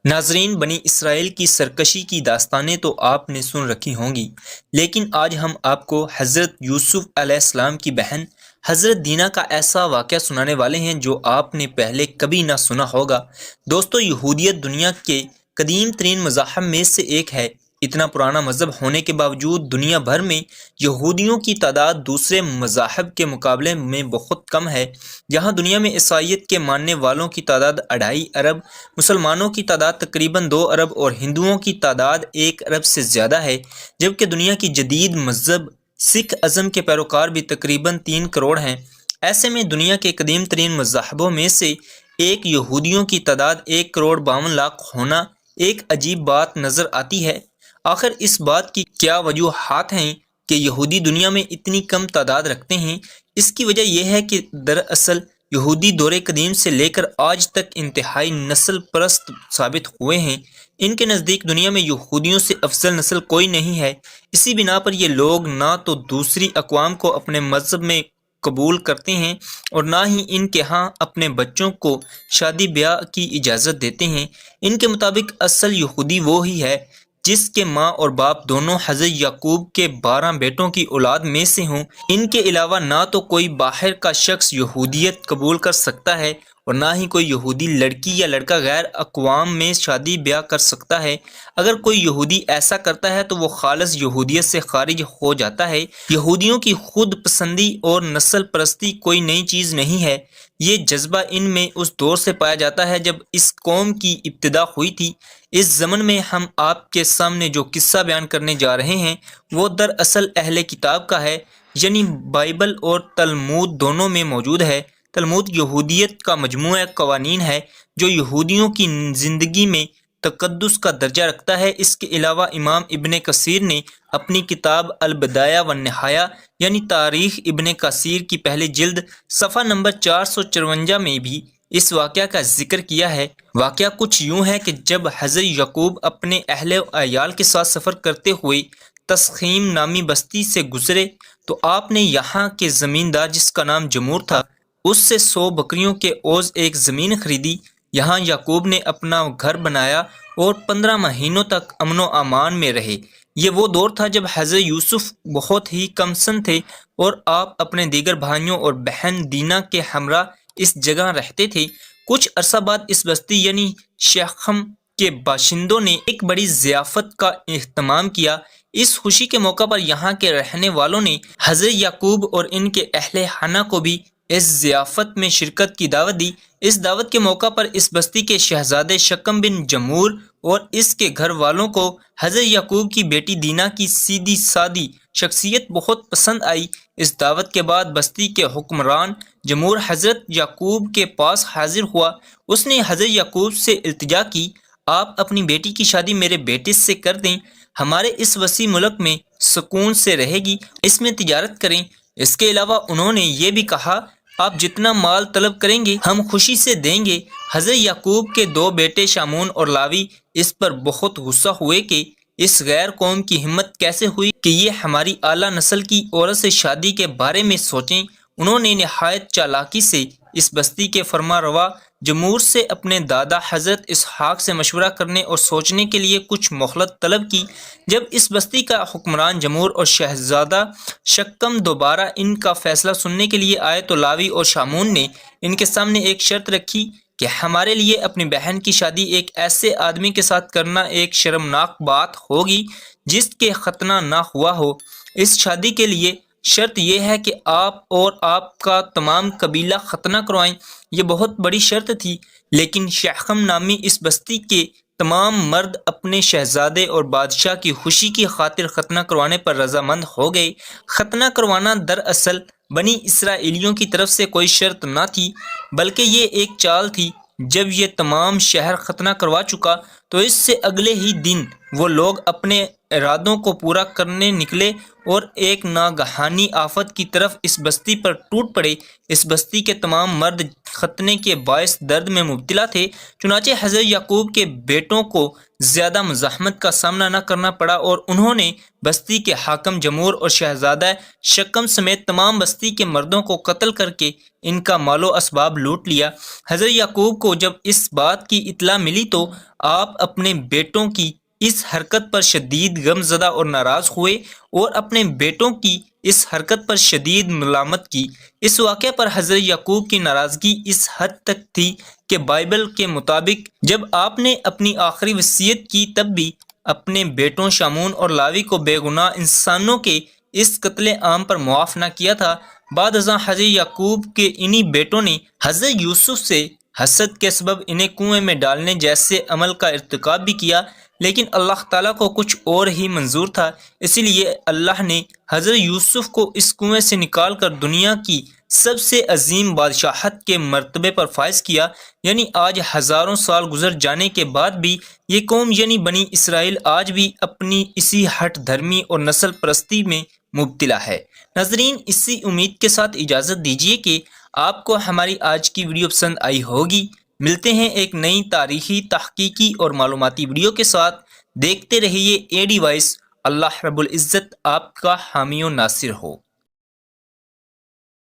ناظرین، بنی اسرائیل کی سرکشی کی داستانیں تو آپ نے سن رکھی ہوں گی، لیکن آج ہم آپ کو حضرت یوسف علیہ السلام کی بہن حضرت دینا کا ایسا واقعہ سنانے والے ہیں جو آپ نے پہلے کبھی نہ سنا ہوگا۔ دوستو، یہودیت دنیا کے قدیم ترین مذاہب میں سے ایک ہے۔ اتنا پرانا مذہب ہونے کے باوجود دنیا بھر میں یہودیوں کی تعداد دوسرے مذاہب کے مقابلے میں بہت کم ہے۔ جہاں دنیا میں عیسائیت کے ماننے والوں کی تعداد 2.5 ارب، مسلمانوں کی تعداد تقریباً 2 ارب اور ہندوؤں کی تعداد 1 ارب سے زیادہ ہے، جبکہ دنیا کی جدید مذہب سکھ ازم کے پیروکار بھی تقریباً 3 کروڑ ہیں۔ ایسے میں دنیا کے قدیم ترین مذاہبوں میں سے ایک یہودیوں کی تعداد 1 کروڑ 52 لاکھ ہونا ایک عجیب بات نظر آتی ہے۔ آخر اس بات کی کیا وجوہات ہیں کہ یہودی دنیا میں اتنی کم تعداد رکھتے ہیں؟ اس کی وجہ یہ ہے کہ دراصل یہودی دور قدیم سے لے کر آج تک انتہائی نسل پرست ثابت ہوئے ہیں۔ ان کے نزدیک دنیا میں یہودیوں سے افضل نسل کوئی نہیں ہے۔ اسی بنا پر یہ لوگ نہ تو دوسری اقوام کو اپنے مذہب میں قبول کرتے ہیں اور نہ ہی ان کے ہاں اپنے بچوں کو شادی بیاہ کی اجازت دیتے ہیں۔ ان کے مطابق اصل یہودی وہ ہی ہے جس کے ماں اور باپ دونوں حضرت یعقوب کے 12 بیٹوں کی اولاد میں سے ہوں۔ ان کے علاوہ نہ تو کوئی باہر کا شخص یہودیت قبول کر سکتا ہے اور نہ ہی کوئی یہودی لڑکی یا لڑکا غیر اقوام میں شادی بیاہ کر سکتا ہے۔ اگر کوئی یہودی ایسا کرتا ہے تو وہ خالص یہودیت سے خارج ہو جاتا ہے۔ یہودیوں کی خود پسندی اور نسل پرستی کوئی نئی چیز نہیں ہے۔ یہ جذبہ ان میں اس دور سے پایا جاتا ہے جب اس قوم کی ابتدا ہوئی تھی۔ اس ضمن میں ہم آپ کے سامنے جو قصہ بیان کرنے جا رہے ہیں وہ دراصل اہل کتاب کا ہے، یعنی بائبل اور تلمود دونوں میں موجود ہے۔ تلمود یہودیت کا مجموعہ قوانین ہے جو یہودیوں کی زندگی میں تقدس کا درجہ رکھتا ہے۔ اس کے علاوہ امام ابن کثیر نے اپنی کتاب البدایہ والنہایہ یعنی تاریخ ابن کثیر کی پہلی جلد صفحہ نمبر 454 میں بھی اس واقعہ کا ذکر کیا ہے۔ واقعہ کچھ یوں ہے کہ جب حضرت یعقوب اپنے اہل و عیال کے ساتھ سفر کرتے ہوئے تسخیم نامی بستی سے گزرے تو آپ نے یہاں کے زمیندار جس کا نام جمور تھا اس سے 100 بکریوں کے عوض ایک زمین خریدی۔ یہاں یعقوب نے اپنا گھر بنایا اور 15 مہینوں تک امن و امان میں رہے۔ یہ وہ دور تھا جب حضرت یوسف بہت ہی کم سن تھے اور آپ اپنے دیگر بھائیوں اور بہن دینا کے ہمراہ اس جگہ رہتے تھے۔ کچھ عرصہ بعد اس بستی یعنی شیخم کے باشندوں نے ایک بڑی ضیافت کا اہتمام کیا۔ اس خوشی کے موقع پر یہاں کے رہنے والوں نے حضرت یعقوب اور ان کے اہل خانہ کو بھی اس ضیافت میں شرکت کی دعوت دی۔ اس دعوت کے موقع پر اس بستی کے شہزادے شکم بن جمور اور اس کے گھر والوں کو حضرت یعقوب کی بیٹی دینا کی سیدھی سادی شخصیت بہت پسند آئی۔ اس دعوت کے بعد بستی کے حکمران جمور حضرت یعقوب کے پاس حاضر ہوا۔ اس نے حضرت یعقوب سے التجا کی، آپ اپنی بیٹی کی شادی میرے بیٹے سے کر دیں، ہمارے اس وسیع ملک میں سکون سے رہے گی، اس میں تجارت کریں۔ اس کے علاوہ انہوں نے یہ بھی کہا، آپ جتنا مال طلب کریں گے ہم خوشی سے دیں گے۔ حضرت یعقوب کے 2 بیٹے شامون اور لاوی اس پر بہت غصہ ہوئے کہ اس غیر قوم کی ہمت کیسے ہوئی کہ یہ ہماری اعلیٰ نسل کی عورت سے شادی کے بارے میں سوچیں۔ انہوں نے نہایت چالاکی سے اس بستی کے فرما روا جمور سے اپنے دادا حضرت اسحاق سے مشورہ کرنے اور سوچنے کے لیے کچھ مہلت طلب کی۔ جب اس بستی کا حکمران جمور اور شہزادہ شکم دوبارہ ان کا فیصلہ سننے کے لیے آئے تو لاوی اور شامون نے ان کے سامنے ایک شرط رکھی کہ ہمارے لیے اپنی بہن کی شادی ایک ایسے آدمی کے ساتھ کرنا ایک شرمناک بات ہوگی جس کے ختنہ نہ ہوا ہو۔ اس شادی کے لیے شرط یہ ہے کہ آپ اور آپ کا تمام قبیلہ ختنہ کروائیں۔ یہ بہت بڑی شرط تھی، لیکن شیخم نامی اس بستی کے تمام مرد اپنے شہزادے اور بادشاہ کی خوشی کی خاطر ختنہ کروانے پر رضامند ہو گئے۔ ختنہ کروانا دراصل بنی اسرائیلیوں کی طرف سے کوئی شرط نہ تھی، بلکہ یہ ایک چال تھی۔ جب یہ تمام شہر ختنہ کروا چکا تو اس سے اگلے ہی دن وہ لوگ اپنے ارادوں کو پورا کرنے نکلے اور ایک ناگہانی آفت کی طرف اس بستی پر ٹوٹ پڑے۔ اس بستی کے تمام مرد ختنے کے باعث درد میں مبتلا تھے، چنانچہ حضرت یعقوب کے بیٹوں کو زیادہ مزاحمت کا سامنا نہ کرنا پڑا اور انہوں نے بستی کے حاکم جمور اور شہزادہ شکم سمیت تمام بستی کے مردوں کو قتل کر کے ان کا مال و اسباب لوٹ لیا۔ حضرت یعقوب کو جب اس بات کی اطلاع ملی تو آپ اپنے بیٹوں کی اس حرکت پر شدید غم زدہ اور ناراض ہوئے اور اپنے بیٹوں کی اس حرکت پر شدید ملامت کی۔ اس واقعہ پر حضرت یعقوب کی ناراضگی اس حد تک تھی کہ بائبل کے مطابق جب آپ نے اپنی آخری وصیت کی تب بھی اپنے بیٹوں شامون اور لاوی کو بے گناہ انسانوں کے اس قتل عام پر معاف نہ کیا تھا۔ بعد ازاں حضرت یعقوب کے انہی بیٹوں نے حضرت یوسف سے حسد کے سبب انہیں کنویں میں ڈالنے جیسے عمل کا ارتکاب بھی کیا، لیکن اللہ تعالیٰ کو کچھ اور ہی منظور تھا، اسی لیے اللہ نے حضرت یوسف کو اس کنویں سے نکال کر دنیا کی سب سے عظیم بادشاہت کے مرتبے پر فائز کیا۔ یعنی آج ہزاروں سال گزر جانے کے بعد بھی یہ قوم یعنی بنی اسرائیل آج بھی اپنی اسی ہٹ دھرمی اور نسل پرستی میں مبتلا ہے۔ ناظرین، اسی امید کے ساتھ اجازت دیجیے کہ آپ کو ہماری آج کی ویڈیو پسند آئی ہوگی۔ ملتے ہیں ایک نئی تاریخی، تحقیقی اور معلوماتی ویڈیو کے ساتھ۔ دیکھتے رہیے AD وائس۔ اللہ رب العزت آپ کا حامی و ناصر ہو۔